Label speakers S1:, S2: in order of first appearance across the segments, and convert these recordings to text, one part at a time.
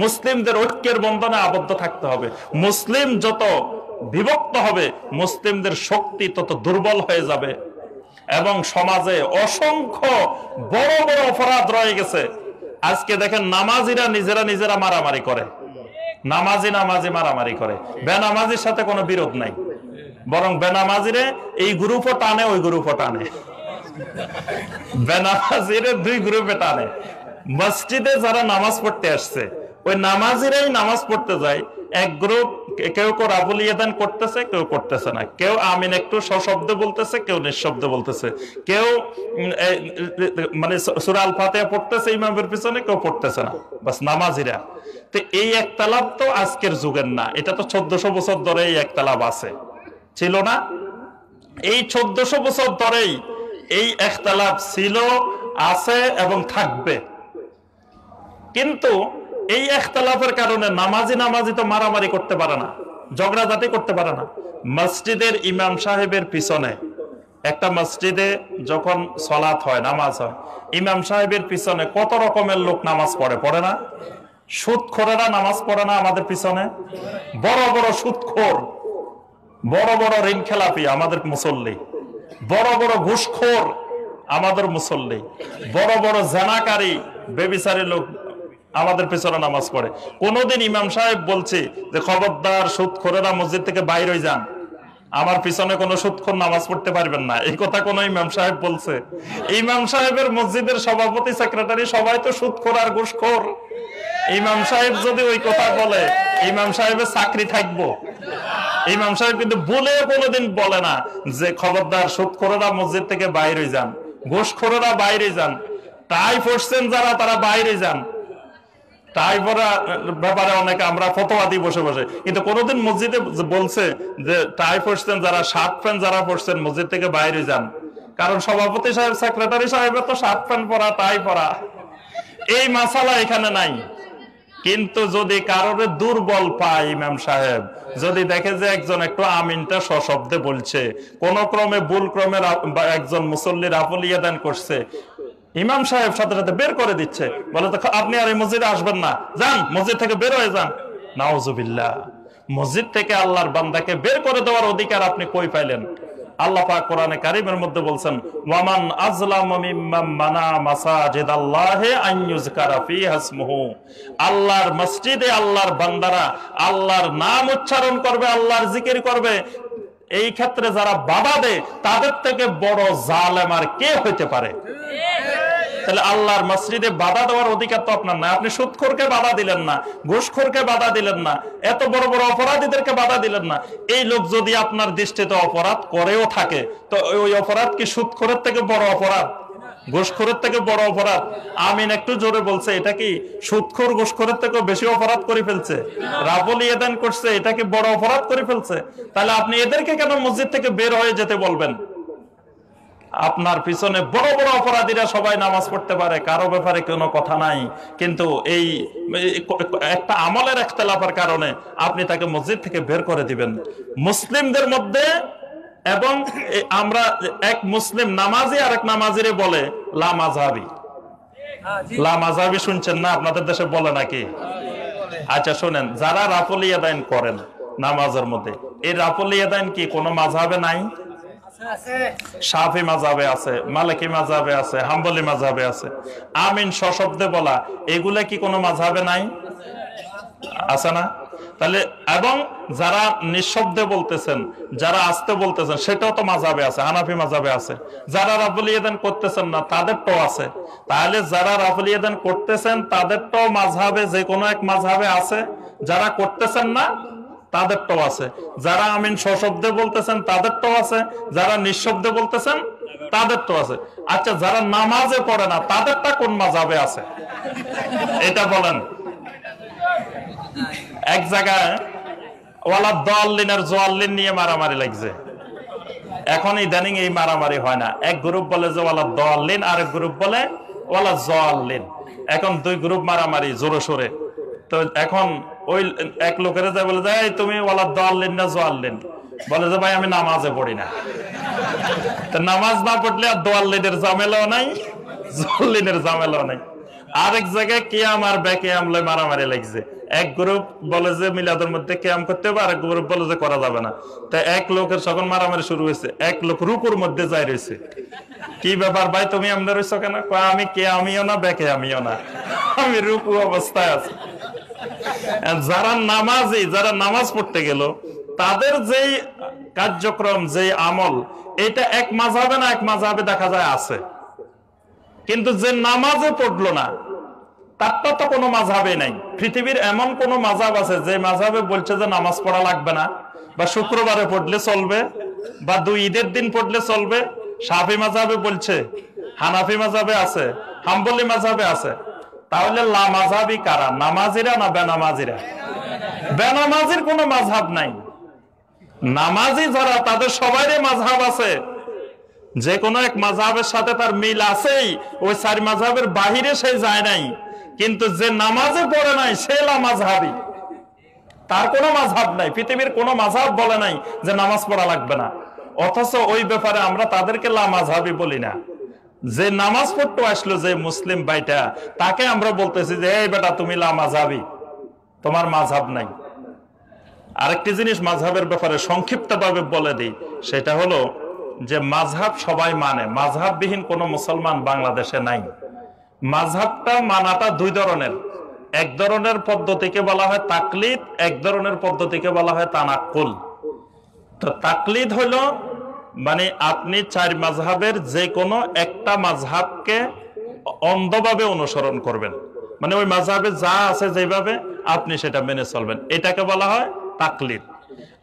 S1: মুসলিমদের ঐক্যের বন্ধনে আবদ্ধ থাকতে হবে। মুসলিম যত বিভক্ত হবে মুসলিমদের শক্তি তত দুর্বল হয়ে যাবে এবং সমাজে অসংখ্য বড় বড় অপরাধ রয়ে গেছে। আজকে দেখেন নামাজিরা নিজেরা মারামারি করে, নামাজি মারামারি করে, বেনামাজির সাথে কোনো বিরোধ নাই, বরং বেনামাজিরে এই গ্রুপও টানে ওই গ্রুপও টানে, বেনামাজিরে দুই গ্রুপে টানে। মসজিদে যারা নামাজ পড়তে আসছে ওই নামাজিরাই নামাজ পড়তে যায়, এক গ্রুপ কেউ রাবুল ইয়াদান করতেছে, কেউ করতেছে না, কেউ আমিন একটু সশব্দে বলতেছে, কেউ নিঃশব্দে বলতেছে, কেউ মানে সূরা আল ফাতিহা পড়তেছে ইমামের পিছনে, কেউ পড়তেছে না, বাস নামাজিরা। তো এই একতালাপ তো আজকের যুগের না, এটা তো 1400 বছর ধরে এই একতালাপ আছে, ছিল না? এই 1400 বছর ধরেই এই একতালাপ ছিল, আছে এবং থাকবে। কিন্তু এই ইখতিলাফের কারণে নামাজি তো মারামারি করতে পারে না, ঝগড়াঝাটি করতে পারে না। মসজিদের ইমাম সাহেবের পিছনে, একটা মসজিদে যখন সালাত হয়, নামাজ হয়, ইমাম সাহেবের পিছনে কত রকমের লোক নামাজ পড়ে না? সুদখোরেরা নামাজ পড়ে না আমাদের পিছনে? বড় বড় সুদখোর, বড় বড় ঋণ খেলাপি আমাদের মুসল্লি, বড় বড় ঘুষখোর আমাদের মুসল্লি, বড় বড় জেনাকারী বেবিচারী লোক আমাদের পেছনে নামাজ পড়ে। কোনদিন ইমাম সাহেব বলছে যে খবরদার সুদখোরেরা মসজিদ থেকে বাইরে হয়ে যান, আমার পিছনে কোনো সুদখোর নামাজ পড়তে পারবেন না, এই কথা কোন ইমাম সাহেব বলছে? ইমাম সাহেবের মসজিদের সভাপতি, সেক্রেটারি সবাই তো সুদখোর আর ঘুষখোর। ইমাম সাহেব যদি ওই কথা বলে ইমাম সাহেবের চাকরি থাকবো? ইমাম সাহেব কিন্তু বলে কোনোদিন বলে না যে খবরদার সুদখোরেরা মসজিদ থেকে বাইরে যান, ঘুষখোরেরা বাইরে যান, টাই পড়ছেন যারা তারা বাইরে যান। টাই পরা ব্যাপারে অনেকে আমরা ফতোয়া দিই বসে বসে, কিন্তু কোনোদিন মসজিদে বলছে যে টাই পড়ছেন যারা, শার্ট প্যান্ট যারা পড়ছেন মসজিদ থেকে বাইরে যান? কারণ সভাপতি সাহেব, সেক্রেটারি সাহেবের তো শার্ট প্যান্ট পরা, টাই পরা, এই মাসালা এখানে নাই। কিন্তু যদি কারোর দুর্বল পায় ইমাম সাহেব, যদি দেখে যে একজন একটু আমিনটা সশব্দে বলছে, কোন ক্রমে ভুল ক্রমে একজন মুসল্লির রাফল ইয়াদান করছে, ইমাম সাহেব সাথে সাথে বের করে দিচ্ছে, বলে তো আপনি আর এই মসজিদে আসবেন না, যান মসজিদ থেকে বের হয়ে যান। নাউজুবিল্লাহ, মসজিদ থেকে আল্লাহর বান্দাকে বের করে দেওয়ার অধিকার আপনি কই পাইলেন? আল্লাহ পাক কোরআনে কারীমের মধ্যে বলছেন, ওয়ামান আযলামু মিম্মান মানা মাসাজিদাল্লাহি আন ইউযকারা ফিহা ইসমুহু। আল্লাহর মসজিদে আল্লাহর বান্দারা আল্লাহর নাম উচ্চারণ করবে, আল্লাহর জিকির করবে, এই ক্ষেত্রে যারা বাধা দেয় তাদের থেকে বড় জালেম আর কে হইতে পারে? তাহলে আল্লাহর মসজিদে বাধা দেওয়ার অধিকার তো আপনার না। আপনি সুদখোরকে বাধা দিলেন না, ঘুষখোরকে বাধা দিলেন না, এত বড় বড় অপরাধীদেরকে বাধা দিলেন না। এই লোক যদি আপনার দৃষ্টিতে অপরাধ করেও থাকে, তো ওই অপরাধ কি সুদখোরের থেকে বড় অপরাধ? ঘুষখোরের থেকে বড় অপরাধ? আমিন একটু জোরে বলছে, এটা কি সুদখোর ঘুষখোরের থেকে বেশি অপরাধ করে ফেলছে? রাফল ইয়াদান করছে, এটা কি বড় অপরাধ করে ফেলছে? তাহলে আপনি এদেরকে কেন মসজিদ থেকে বের হয়ে যেতে বলবেন? আপনার পিছনে বড় বড় অপরাধীরা সবাই নামাজ পড়তে পারে, কারো ব্যাপারে কোনো কথা নাই, কিন্তু এই একটা আমলের ইখতিলাফের কারণে আপনি তাকে মসজিদ থেকে বের করে দিবেন। মুসলিমদের মধ্যে, এবং আমরা এক মুসলিম নামাজি আর এক নামাজিরে বলে লা মাযহাবি। লা মাযহাবি শুনছেন না? আপনাদের দেশে বলে নাকি? আচ্ছা শোনেন, যারা রাফল ইয়াদান করেন নামাজের মধ্যে, এই রাফল ইয়াদান কি কোনো মাযহাবে নাই? শাফি মাযহাবে আছে, মালিকি মাযহাবে আছে, হাম্বলি মাযহাবে আছে। আমিন সশব্দে বলা, এগুলা কি কোনো মাযহাবে নাই? আছে না? তাহলে এবং যারা নিঃশব্দে বলতেছেন, যারা আস্তে বলতেছেন, সেটাও তো মাযহাবে আছে, হানাফি মাযহাবে আছে। যারা রাফল ইয়াদান করতেছেন না তাদেরটাও আছে। তাহলে যারা রাফল ইয়াদান করতেছেন তাদেরটাও মাযহাবে, যে কোনো এক মাযহাবে আছে, যারা করতেছেন না তাদেরটাও আছে। যারা আমিন সশব্দে বলতেছেন তাদেরটাও আছে, যারা নিঃশব্দে বলতেছেন তাদেরটাও আছে। আচ্ছা, যারা নামাজে পড়ে না তাদেরটা কোন মাযহাবে আছে এটা বলেন? এক জায়গায় ওয়ালা দাল্লিন আর জাল্লিন নিয়ে মারামারি লাগছে। এখন ইদানিং এই মারামারি হয় না, এক গ্রুপ বলে যে ওয়ালা দাল্লিন, আর এক গ্রুপ বলে ওয়ালা জাল্লিন। এখন দুই গ্রুপ মারামারি জোরে সোরে। তো এখন ওই এক লোকেরা যায় বলে যায়, তুমি ওয়ালা দাল্লিন না জাল্লিন? বলে যে ভাই আমি নামাজে পড়ি না। তো নামাজ না পড়লে আর দাল্লিনের ঝামেলাও নাই, জাল্লিনের ঝামেলাও নাই। আরেক জায়গায় কিয়াম আর বেকিয়াম লয় মারামারি লাগছে। এক গ্রুপ বলে যে মিলাদের মধ্যে কিয়াম করতে হবে, আরেক গ্রুপ বলে যে করা যাবে না। তা এক লোকের সকল মারামারি শুরু হয়েছে, এক লোক রুকুর মধ্যে যাই রয়েছে। কি ব্যাপার ভাই, তুমি আমরা রয়েছো কেন? আমি কিয়ামিও না বেকিয়ামিও না, আমি রুকু অবস্থায় আছি। যারা নামাজি, যারা নামাজ পড়তে গেল, তাদের যেই কার্যক্রম, যেই আমল, এটা এক মাযহাবে না এক মাযহাবে দেখা যায় আছে। কিন্তু যে নামাজে পড়লো না, তারটা তো কোনো মাযহাবে নাই। পৃথিবীর এমন কোন মাযহাব আছে যে মাযহাবে বলছে যে নামাজ পড়া লাগবে না, বা শুক্রবারে পড়লে চলবে, বা দুই ঈদের দিন পড়লে চলবে? শাফি মাযহাবে বলছে, হানাফি মাযহাবে আছে, হাম্বলি মাযহাবে আছে। তাহলে লা মাযহাবি কারা? নামাজিরা না বেনামাজিরা? বেনামাজির কোনো মাযহাব নাই। নামাজি যারা, তাদের সবারই মাযহাব আছে। যে কোনো এক মাযহাবের সাথে তার মিল আছেই, ওই চার মাযহাবের বাহিরে সে যায় নাই। কিন্তু যে নামাজে পড়ে নাই সে লা মাযহাবি, তার কোনো মাযহাব নাই। পৃথিবীর কোনো মাযহাব বলে নাই যে নামাজ পড়া লাগবে না, অথচ ওই ব্যাপারে আমরা তাদেরকে লা মাযহাবি বলি না। যে নামাজ পড়তে আসলো, যে মুসলিম ভাইটা, তাকে আমরা বলতেছি যে এই বেটা তুমি লা মাযহাবি, তোমার মাযহাব নাই। আরেকটি জিনিস মাযহাবের ব্যাপারে সংক্ষিপ্তভাবে বলে দিই, সেটা হলো যে মাযহাব সবাই মানে, মাযহাববিহীন কোনো মুসলমান বাংলাদেশে নাই। মাযহাবটা মানাটা দুই ধরনের। এক ধরনের পদ্ধতিকে বলা হয় তাকলিদ, এক ধরনের পদ্ধতিকে বলা হয় তানাক্কুল। তো তাকলিদ হলো মানে আপনি চার মাযহাবের যে কোনো একটা মাযহাবকে অন্ধভাবে অনুসরণ করবেন, মানে ওই মাযহাবে যা আছে যেভাবে আপনি সেটা মেনে চলবেন, এটাকে বলা হয় তাকলিদ।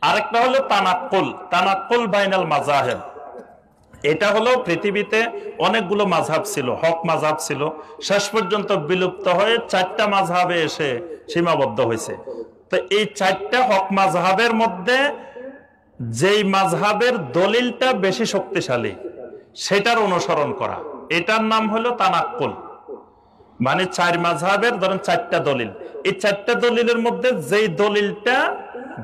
S1: আরেকটা হলো তানাক্কুল, তানাক্কুল বাইনাল মাযাহিব। এটা হলো পৃথিবীতে অনেকগুলো মাযহাব ছিল, হক মাযহাব ছিল, শেষ পর্যন্ত বিলুপ্ত হয়ে চারটা মাযহাবে এসে সীমাবদ্ধ হয়েছে। তো এই চারটা হক মাযহাবের মধ্যে যেই মাযহাবের দলিলটা বেশি শক্তিশালী সেটার অনুসরণ করা, এটার নাম হলো তানাক্কুল। মানে চার মাযহাবের ধরেন চারটা দলিল, এই চারটা দলিলের মধ্যে যেই দলিলটা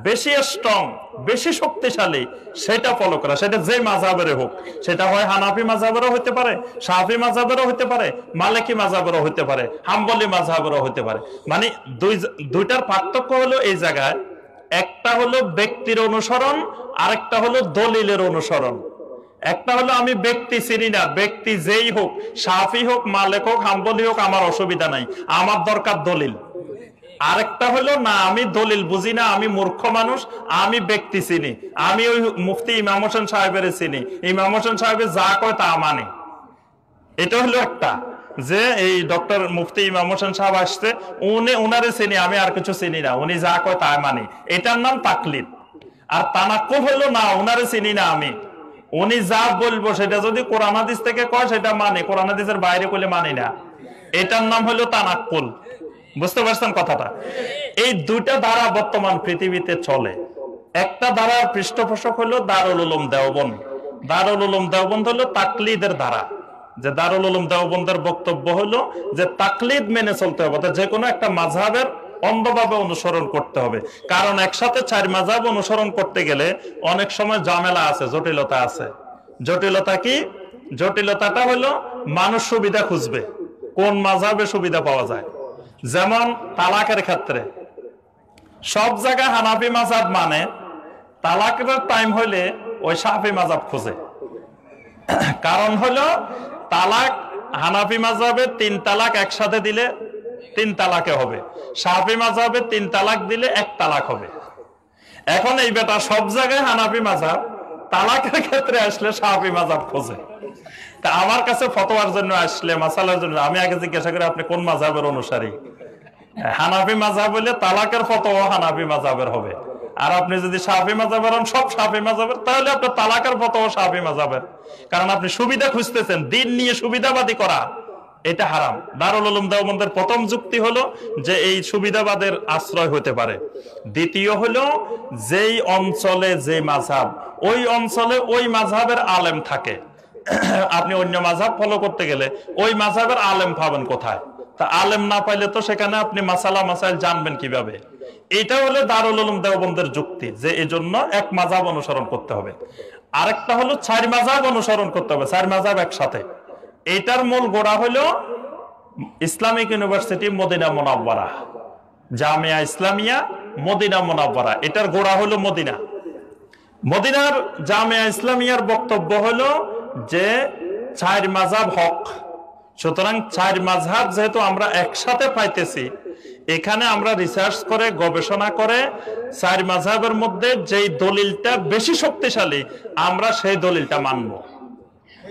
S1: বেশি স্ট্রং, বেশি শক্তিশালী, সেটা ফলো করা। সেটা যে মাযহাবের হোক, সেটা হয় হানাফি মাযহাবেরও হতে পারে, শাফি মাযহাবেরও হতে পারে, মালিকি মাযহাবেরও হতে পারে, হাম্বলি মাযহাবেরও হতে পারে। মানে দুইটার পার্থক্য হলো এই জায়গায়, একটা হলো ব্যক্তির অনুসরণ, আরেকটা হলো দলিলের অনুসরণ। একটা হলো আমি ব্যক্তি চিনি না, ব্যক্তি যেই হোক, শাফি হোক, মালিক হোক, হাম্বলি হোক, আমার অসুবিধা নাই, আমার দরকার দলিল। আরেকটা হলো না, আমি দলিল বুঝি না, আমি মূর্খ মানুষ, আমি ব্যক্তি চিনি, আমি ওই মুফতি ইমাম হোসেন সাহেবের চিনি, ইমাম হোসেন সাহেবের যা কয় তা মানে। এটা হলো একটা, যে এই ডক্টর মুফতি ইমাম হোসেন সাহেব আসছে, উনারে চিনি, আমি আর কিছু চিনি না, উনি যা কয় তা মানি, এটার নাম তাকলিদ। আর তানাক্কুল হলো না, উনারে চিনি না আমি, উনি যা বলবো সেটা যদি কোরআন হাদিস থেকে কয় সেটা মানে, কোরআন হাদিসের বাইরে কইলে মানি না, এটার নাম হলো তানাক্কুল। বুঝতে পারছেন কথাটা? এই দুইটা ধারা বর্তমান পৃথিবীতে চলে। একটা ধারার পৃষ্ঠপোষক হলো দারুল উলুম দেওবন্দ। দারুল উলুম দেওবন্দ হলো তাকলিদের ধারা, যে দারুল উলুম দেওবন্দের বক্তব্য হলো যে তাকলিদ মেনে চলতে হবে, যে কোনো একটা মাযহাবের অন্ধভাবে অনুসরণ করতে হবে। কারণ একসাথে চার মাযহাব অনুসরণ করতে গেলে অনেক সময় ঝামেলা আছে, জটিলতা আছে। জটিলতা কি? জটিলতাটা হলো মানুষ সুবিধা খুঁজবে, কোন মাযহাবে সুবিধা পাওয়া যায়। যেমন তালাকের ক্ষেত্রে সব জায়গায় হানাফি মাযহাব মানে, তালাকের টাইম হইলে ওই শাফি মাযহাব খোঁজে। কারণ হলো তালাক হানাফি মাযহাবে 3 তালাক একসাথে দিলে 3 তালাকে হবে, শাফি মাযহাবে 3 তালাক দিলে 1 তালাক হবে। এখন এই বেটা সব জায়গায় হানাফি মাযহাব, তালাকের ক্ষেত্রে আসলে শাফি মাযহাব খোঁজে। তা আমার কাছে ফতোয়ার জন্য আসলে, মাসালার জন্য, আমি আগে জিজ্ঞাসা করি আপনি কোন মাযহাবের অনুসারী? হানাফি মাযহাব হইলে তালাকের ফতোয়া হানাফি মাযহাবের হবে, আর আপনি যদি শাফি মাযহাবের হন, সব শাফি মাযহাবের, তাহলে আপনার তালাকের ফতোয়া শাফি মাযহাবের। কারণ আপনি সুবিধা খুঁজতেছেন, দিন নিয়ে সুবিধাবাদী করা এটা হারাম। দারুল উলুম দেওবন্দের প্রথম যুক্তি হলো যে এই সুবিধাবাদের আশ্রয় হতে পারে। দ্বিতীয় হলো যেই অঞ্চলে যে মাযহাব, ওই অঞ্চলে ওই মাযহাবের আলেম থাকে। আপনি অন্য মাযহাব ফলো করতে গেলে ওই মাযহাবের আলেম পাবেন কোথায়? তা আলেম না পাইলে তো সেখানে আপনি মাসালা মাসাইল জানবেন কিভাবে? এটা হলো দারুল উলুম দেওবন্দের যুক্তি, যে এই জন্য এক মাযহাব অনুসরণ করতে হবে। আরেকটা হলো 4 মাযহাব অনুসরণ করতে হবে, 4 মাযহাব একসাথে। এটার মূল গোড়া হলো Islamic University Madina Munawwara, Jamia Islamia Madina Munawwara, এটার গোড়া হলো মদিনা। মদিনার জামিয়া ইসলামিয়ার বক্তব্য হলো যে 4 মাযহাব হক, সুতরাং 4 মাযহাব যেহেতু আমরা একসাথে পাইতেছি, এখানে আমরা রিসার্চ করে গবেষণা করে 4 মাযহাবের মধ্যে যেই দলিলটা বেশি শক্তিশালী আমরা সেই দলিলটা মানব,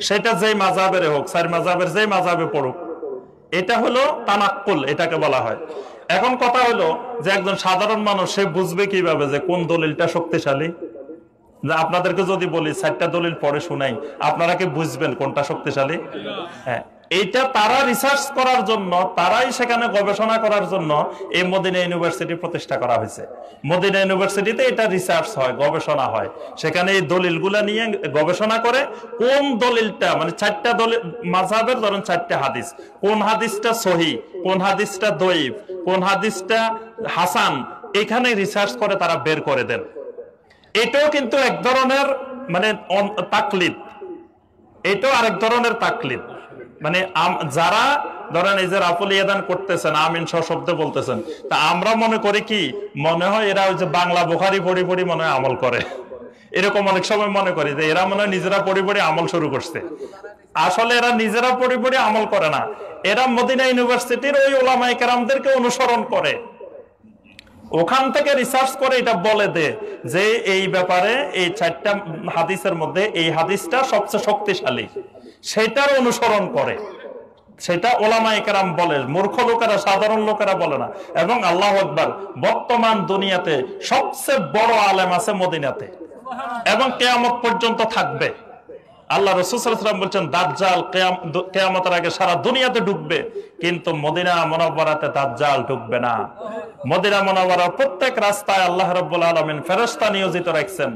S1: সেটা যেই মাযহাবের হোক, 4 মাযহাবের যেই মাযহাবে পড়ুক। এটা হলো তানাক্কুল, এটাকে বলা হয়। এখন কথা হলো যে একজন সাধারণ মানুষ সে বুঝবে কিভাবে যে কোন দলিলটা শক্তিশালী? আপনাদেরকে যদি বলি 4টা দলিল পড়ে শুনাই, আপনারা কি বুঝবেন কোনটা শক্তিশালী? হ্যাঁ, এইটা তারা রিসার্চ করার জন্য, তারাই সেখানে গবেষণা করার জন্য এই মদিনা ইউনিভার্সিটি প্রতিষ্ঠা করা হয়েছে। মদিনা ইউনিভার্সিটিতে এটা রিসার্চ হয়, গবেষণা হয়, সেখানে এই দলিলগুলা নিয়ে গবেষণা করে কোন দলিলটা, মানে 4টা দলিল মাযহাবের, ধরেন 4টা হাদিস, কোন হাদিসটা সহিহ, কোন হাদিসটা দঈফ, কোন হাদিসটা হাসান, এখানে রিসার্চ করে তারা বের করে দেন। এটাও কিন্তু এক ধরনের মানে তাকলিদ, এটাও আরেক ধরনের তাকলিদ। মানে যারা ধরেন এই যে রাফুল ইয়াদান করতেছেন, আমিন শব্দ বলতেছেন, তা আমরা মনে করি কি, মনে হয় এরা ওই যে বাংলা বুখারী পড়ি পড়ি মনে হয় আমল করে, এরকম অনেক সময় মনে করি যে এরা মনে হয় নিজেরা পড়ি পড়ি আমল শুরু করছে। আসলে এরা নিজেরা পড়ি পড়ি আমল করে না, এরা মদিনা ইউনিভার্সিটির ওই উলামায়ে কেরামদেরকে অনুসরণ করে, ওখান থেকে রিসার্চ করে এটা বলে দে যে এই ব্যাপারে এই 4টা হাদিসের মধ্যে এই হাদিসটা সবচেয়ে শক্তিশালী, সেটার অনুসরণ করে, সেটা উলামায়ে কেরাম বলে, মূর্খ লোকেরা, সাধারণ লোকেরা বলে না। এবং আল্লাহু আকবার, বর্তমান দুনিয়াতে সবচেয়ে বড় আলেম আছে মদিনাতে, এবং কিয়ামত পর্যন্ত থাকবে। আল্লাহ রাসূল সাল্লাল্লাহু আলাইহি ওয়াসাল্লাম বলেছেন দাজ্জাল কিয়ামতের আগে সারা দুনিয়াতে ঢুকবে, কিন্তু মদিনা মুনাওয়ারাতে দাজ্জাল ঢুকবে না। মদিনা মুনাওয়ারার প্রত্যেক রাস্তায় আল্লাহ রাব্বুল আলামিন ফেরেশতা নিয়োজিত রাখছেন,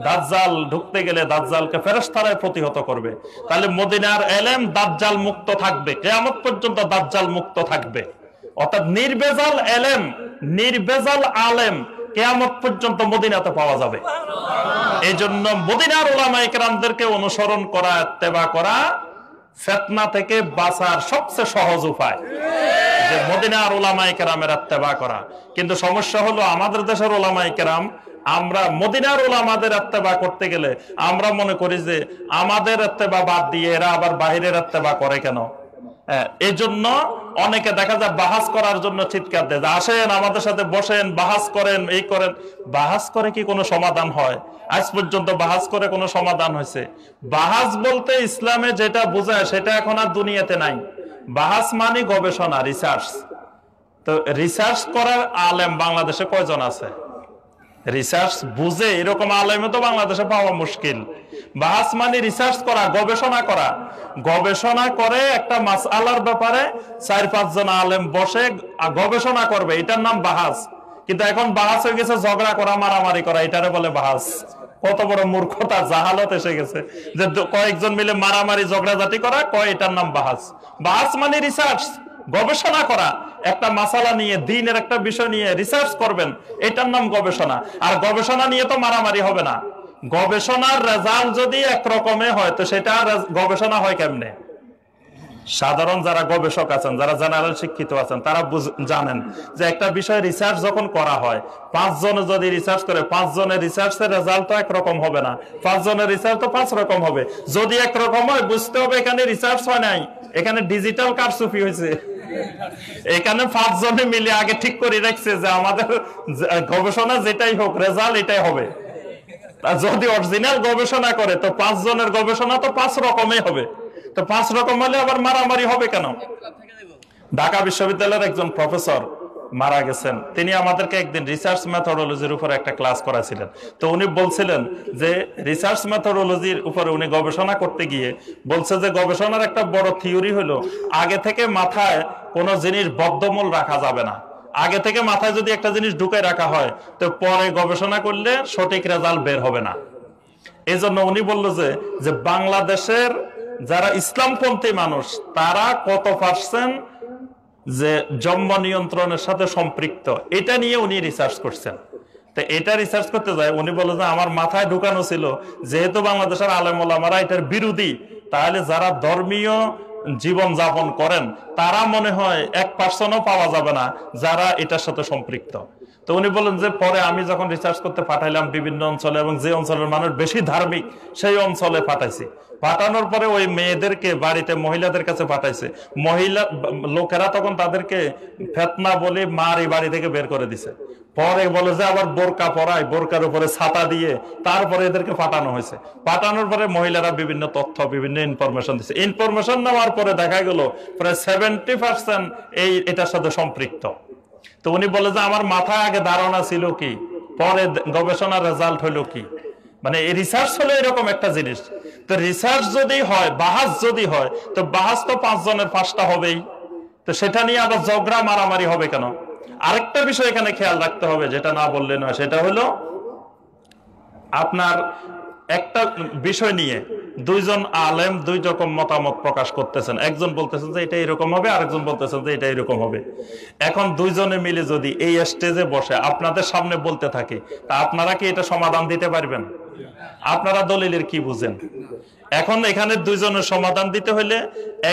S1: দাজ্জাল ঢুকতে গেলে দাজ্জালকে ফেরেশতারাই প্রতিহত করবে। তাহলে মদিনার ইলম দাজ্জাল মুক্ত থাকবে, কিয়ামত পর্যন্ত দাজ্জাল মুক্ত থাকবে। অর্থাৎ নির্ভেজাল ইলম, নির্ভেজাল আলেম কিয়ামত পর্যন্ত মদিনাতে পাওয়া যাবে। এই জন্য মদিনার উলামায়ে কেরামদেরকে অনুসরণ করা, ইত্তেবা করা ফিতনা থেকে বাঁচার সবচেয়ে সহজ উপায়, যে মদিনার উলামায়ে কেরামের ইত্তেবা করা। কিন্তু সমস্যা হলো আমাদের দেশের উলামায়ে কেরাম, আমরা মদিনার উলামাদের ইত্তেবা করতে গেলে আমরা মনে করি যে আমাদের ইত্তেবা বাদ দিয়ে এরা আবার বাহিরের ইত্তেবা করে কেন। এই জন্য অনেকে দেখা যায় বাহাস করার জন্য চিৎকার দেয়, আসেন আমাদের সাথে বসেন, বাহাস করেন, এই করেন। বাহাস করে কি কোনো সমাধান হয়? আজ পর্যন্ত বাহাস করে কোনো সমাধান হয়েছে? বাহাস বলতে ইসলামে যেটা বোঝায় সেটা এখন আর দুনিয়াতে নাই। বাহাস মানে গবেষণা, রিসার্চ। তো রিসার্চ করার আলেম বাংলাদেশে কয়জন আছে? রিসার্চ বুঝে এরকম আলেমে তো বাংলাদেশে পাওয়া মুশকিল। বাহাস মানে রিসার্চ করা, গবেষণা করা। গবেষণা করে একটা মাসআলার ব্যাপারে 4-5 জন আলেম বসে গবেষণা করবে, এটার নাম বাহাস। কিন্তু এখন বাহাস হয়ে গেছে ঝগড়া করা, মারামারি করা, এটারে বলে বাহাস। কত বড় মূর্খতা, জাহালত এসে গেছে যে কয়েকজন মিলে মারামারি ঝগড়াঝাটি করা, কয় এটার নাম বাহাস। বাহাস মানে রিসার্চ, গবেষণা করা। একটা মাসালা নিয়ে, দ্বীনের একটা বিষয় নিয়ে রিসার্চ করবেন, এটার নাম গবেষণা। আর গবেষণা নিয়ে তো মারামারি হবে না। গবেষণার রেজাল্ট যদি একরকমে হয় তো সেটা গবেষণা হয় কেমনে? সাধারণ যারা গবেষক আছেন, যারা জেনারেল শিক্ষিত আছেন, তারা জানেন যে একটা বিষয় রিসার্চ যখন করা হয়, 5 জন যদি রিসার্চ করে, 5 জনের রিসার্চের রেজাল্ট তো একরকম হবে না। 5 জনের রিসার্চ তো 5 রকম হবে। যদি একরকম হয় বুঝতে হবে এখানে রিসার্চ হয় নাই, এখানে ডিজিটাল কারচুপি হয়েছে। এখানে 5 জনে মিলে আগে ঠিক করে রাখছে যে আমাদের গবেষণা যেটাই হোক রেজাল্ট এটাই হবে। যদি অরিজিনাল গবেষণা করে তো 5 জনের গবেষণা তো 5 রকমই হবে। তো 5 রকম হলে আবার মারামারি হবে কেন? ঢাকা বিশ্ববিদ্যালয়ের একজন প্রফেসর মারা গেছেন, তিনি আমাদেরকে একদিন রিসার্চ মেথোডোলজির উপর একটা ক্লাস করাছিলেন। তো উনি বলছিলেন যে রিসার্চ মেথোডোলজির উপরে উনি গবেষণা করতে গিয়ে বলছে যে গবেষণার একটা বড় থিওরি হলো আগে থেকে মাথায় কোনো জিনিস বদ্ধমূল রাখা যাবে না। আগে থেকে মাথায় যদি একটা জিনিস ঢুকায় রাখা হয় তো পরে গবেষণা করলে সঠিক রেজাল্ট বের হবে না। এই জন্য উনি বলল যে বাংলাদেশের যারা ইসলামপন্থী মানুষ তারা কত পার্সেন্ট যে জন্ম নিয়ন্ত্রণের সাথে সম্পৃক্ত, এটা নিয়ে উনি রিসার্চ করছেন। তো এটা রিসার্চ করতে যায় উনি বলে যে আমার মাথায় ঢুকানো ছিল যেহেতু বাংলাদেশের আলেম ওলামারা এটার বিরোধী, তাহলে যারা ধর্মীয় জীবন যাপন করেন, তারা মনে হয় 1% পাওয়া যাবে না যারা এটার সাথে সম্পৃক্ত। তো উনি বলেন যে পরে আমি যখন রিসার্চ করতে পাঠাইলাম বিভিন্ন অঞ্চলে, এবং যে অঞ্চলের মানুষ বেশি ধার্মিক সেই অঞ্চলে পাঠাইছি, পাঠানোর পরে ওই মেয়েদেরকে বাড়িতে মহিলাদের কাছে পাঠাইছে, মহিলা লোকেরা তখন তাদেরকে ফেতনা বলে মারি বাড়ি থেকে বের করে দিছে। পরে বলে যে আবার বোরকা পরায়, বোরকার উপরে ছাতা দিয়ে তারপরে এদেরকে পাঠানো হয়েছে। পাঠানোর পরে মহিলারা বিভিন্ন তথ্য বিভিন্ন ইনফরমেশন দিচ্ছে। ইনফরমেশন নেওয়ার পরে দেখা গেল প্রায় 70% এটার সাথে সম্পৃক্ত। তো উনি বলে যে আমার মাথায় আগে ধারণা ছিল কি, পরে গবেষণার রেজাল্ট হলো কি। মানে রিসার্চ হলো এরকম একটা জিনিস। তো রিসার্চ যদি হয়, বাহাস যদি হয়, তো বাহাস তো 5 জনের 5টা হবেই। তো সেটা নিয়ে আবার ঝগড়া মারামারি হবে কেন? আরেকটা বিষয় এখানে খেয়াল রাখতে হবে, যেটা না বললে নয়, সেটা হলো আপনার একটা বিষয় নিয়ে দুইজন আলেম দুই রকম মতামত প্রকাশ করতেছেন। একজন বলতেছেন যে এটা এরকম হবে, আরেকজন বলতেছেন যে এটা এরকম হবে। এখন দুইজনে মিলে যদি এই স্টেজে বসে আপনাদের সামনে বলতে থাকে, তা আপনারা কি এটা সমাধান দিতে পারবেন? আপনারা দলিলের কি বুঝেন? এখন এখানে দুইজনের সমাধান দিতে হলে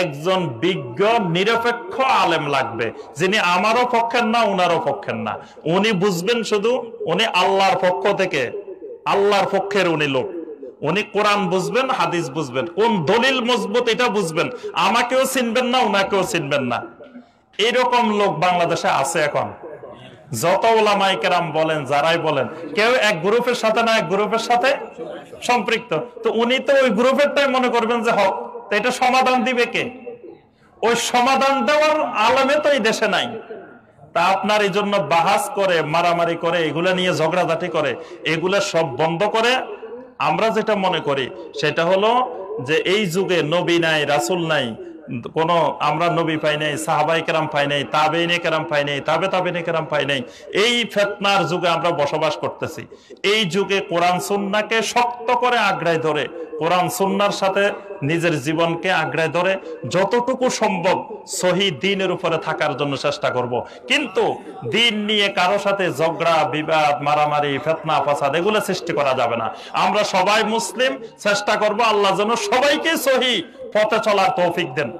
S1: একজন বিজ্ঞ নিরপেক্ষ আলেম লাগবে, যিনি আমারও পক্ষের না উনারও পক্ষের না। উনি বুঝবেন শুধু, উনি আল্লাহর পক্ষ থেকে, আল্লাহর পক্ষের উনি লোক। উনি কোরআন বুঝবেন, হাদিস বুঝবেন, কোন দলিল মজবুত এটা বুঝবেন। আমাকেও চিনবেন না, উনাকেও চিনবেন না। এরকম লোক বাংলাদেশে আছে এখন। যত ওলামায়ে কেরাম বলেন, যারাই বলেন, কেউ এক গ্রুপের সাথে না এক গ্রুপের সাথে সম্পৃক্ত। তো উনি তো ওই গ্রুপেরটাই মনে করবেন যে হক। তো এটা সমাধান দিবে কে? ওই সমাধান দেওয়ার আলেমে তো এই দেশে নাই। তা আপনার এই জন্য বাহাস করে, মারামারি করে, এগুলা নিয়ে ঝগড়াঝাটি করে, এগুলা সব বন্ধ করে আমরা যেটা মনে করি সেটা হলো যে এই যুগে নবী নাই, রাসূল নাই, কোন আমরা নবী পাই নাই, সাহাবায়ে কেরাম পাই নাই, তাবেঈনে কেরাম পাই নাই, তাবেঈনে কেরাম পাই নাই। এই ফিতনার যুগে আমরা বসবাস করতেছি। এই যুগে কোরআন সুন্নাহকে শক্ত করে আঁকড়ায় ধরে, কোরআন সুন্নাহর সাথে নিজের জীবনকে আঁকড়ায় ধরে যতটুকু সম্ভব সহি দ্বীনের উপরে থাকার জন্য চেষ্টা করব। কিন্তু দ্বীন নিয়ে কারো সাথে ঝগড়া বিবাদ, মারামারি, ফিতনা ফাসাদ এগুলো সৃষ্টি করা যাবে না। আমরা সবাই মুসলিম, চেষ্টা করব আল্লাহ যেন সবাইকে সহি পথে চলার তৌফিক দেন।